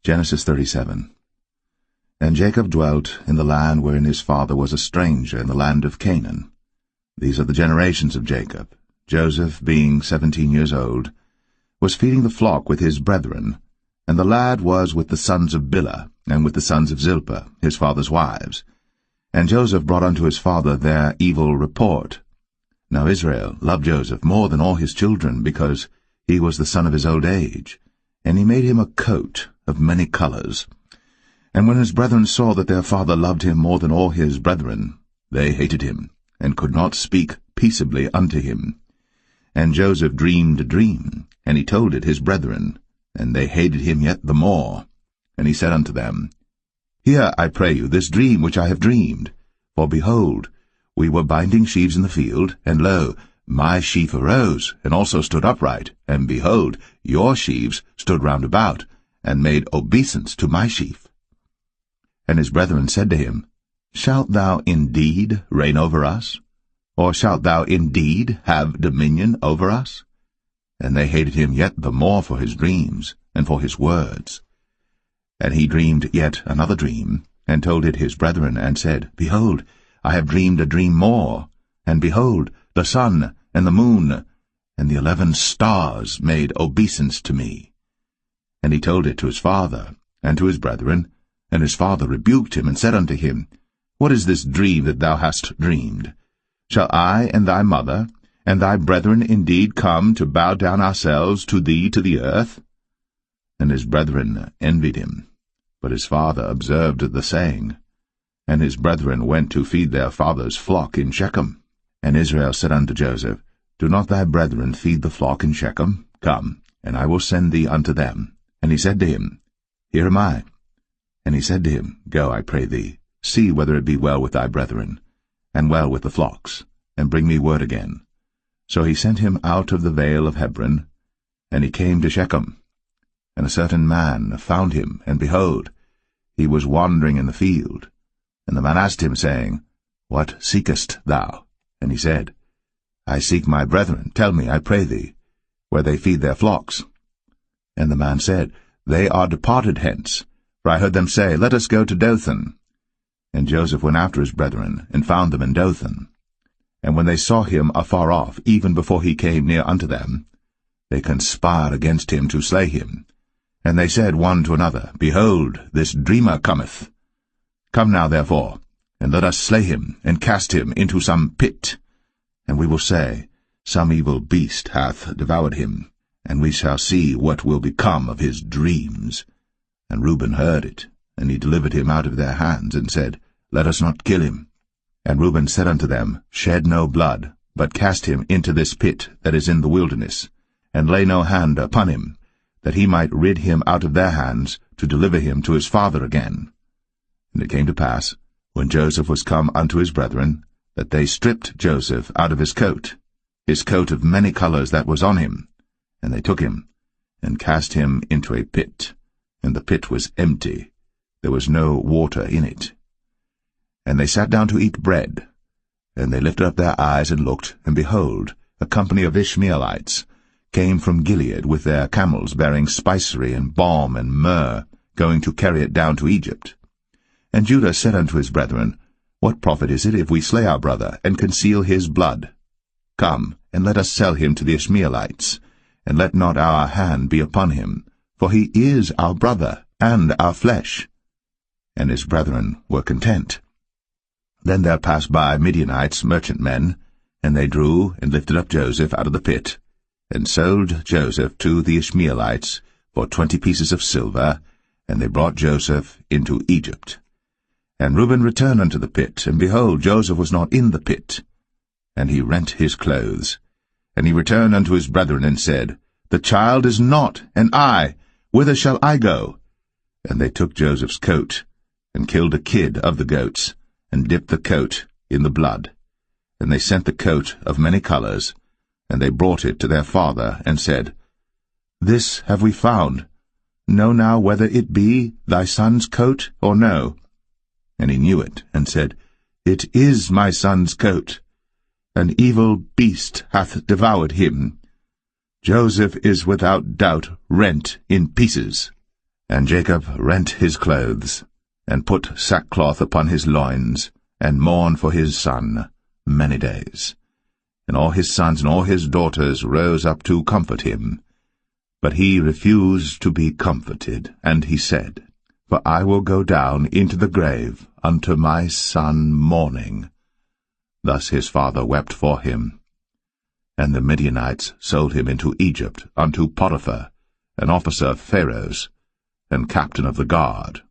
Genesis 37. And Jacob dwelt in the land wherein his father was a stranger, in the land of Canaan. These are the generations of Jacob. Joseph, being 17 years old, was feeding the flock with his brethren, and the lad was with the sons of Bilhah, and with the sons of Zilpah, his father's wives. And Joseph brought unto his father their evil report. Now Israel loved Joseph more than all his children, because he was the son of his old age, and he made him a coat of many colors. And when his brethren saw that their father loved him more than all his brethren, they hated him, and could not speak peaceably unto him. And Joseph dreamed a dream, and he told it his brethren, and they hated him yet the more. And he said unto them, Hear, I pray you, this dream which I have dreamed. For behold, we were binding sheaves in the field, and lo, my sheaf arose, and also stood upright, and behold, your sheaves stood round about, and made obeisance to my sheaf. And his brethren said to him, Shalt thou indeed reign over us? Or shalt thou indeed have dominion over us? And they hated him yet the more for his dreams, and for his words. And he dreamed yet another dream, and told it his brethren, and said, Behold, I have dreamed a dream more, and behold, the sun, and the moon, and the 11 stars made obeisance to me. And he told it to his father, and to his brethren, and his father rebuked him, and said unto him, What is this dream that thou hast dreamed? Shall I and thy mother, and thy brethren indeed come to bow down ourselves to thee to the earth? And his brethren envied him. But his father observed the saying. And his brethren went to feed their father's flock in Shechem. And Israel said unto Joseph, Do not thy brethren feed the flock in Shechem? Come, and I will send thee unto them. And he said to him, Here am I. And he said to him, Go, I pray thee, see whether it be well with thy brethren, and well with the flocks, and bring me word again. So he sent him out of the vale of Hebron, and he came to Shechem. And a certain man found him, and behold, he was wandering in the field. And the man asked him, saying, What seekest thou? And he said, I seek my brethren. Tell me, I pray thee, where they feed their flocks. And the man said, They are departed hence, for I heard them say, Let us go to Dothan. And Joseph went after his brethren, and found them in Dothan. And when they saw him afar off, even before he came near unto them, they conspired against him to slay him. And they said one to another, Behold, this dreamer cometh. Come now, therefore, and let us slay him, and cast him into some pit. And we will say, Some evil beast hath devoured him, and we shall see what will become of his dreams. And Reuben heard it, and he delivered him out of their hands, and said, Let us not kill him. And Reuben said unto them, Shed no blood, but cast him into this pit that is in the wilderness, and lay no hand upon him, that he might rid him out of their hands, to deliver him to his father again. And it came to pass, when Joseph was come unto his brethren, that they stripped Joseph out of his coat of many colors that was on him, and they took him, and cast him into a pit, and the pit was empty, there was no water in it. And they sat down to eat bread, and they lifted up their eyes and looked, and behold, a company of Ishmaelites came from Gilead with their camels bearing spicery and balm and myrrh, going to carry it down to Egypt. And Judah said unto his brethren, What profit is it if we slay our brother, and conceal his blood? Come, and let us sell him to the Ishmaelites, and let not our hand be upon him, for he is our brother, and our flesh. And his brethren were content. Then there passed by Midianites, merchantmen, and they drew and lifted up Joseph out of the pit, and sold Joseph to the Ishmaelites for 20 pieces of silver, and they brought Joseph into Egypt. And Reuben returned unto the pit, and behold, Joseph was not in the pit. And he rent his clothes. And he returned unto his brethren, and said, The child is not, and I, whither shall I go? And they took Joseph's coat, and killed a kid of the goats, and dipped the coat in the blood. And they sent the coat of many colors, and they brought it to their father, and said, This have we found. Know now whether it be thy son's coat or no. And he knew it, and said, It is my son's coat. An evil beast hath devoured him. Joseph is without doubt rent in pieces. And Jacob rent his clothes, and put sackcloth upon his loins, and mourned for his son many days. And all his sons and all his daughters rose up to comfort him. But he refused to be comforted, and he said, For I will go down into the grave unto my son mourning. Thus his father wept for him. And the Midianites sold him into Egypt unto Potiphar, an officer of Pharaoh's, and captain of the guard.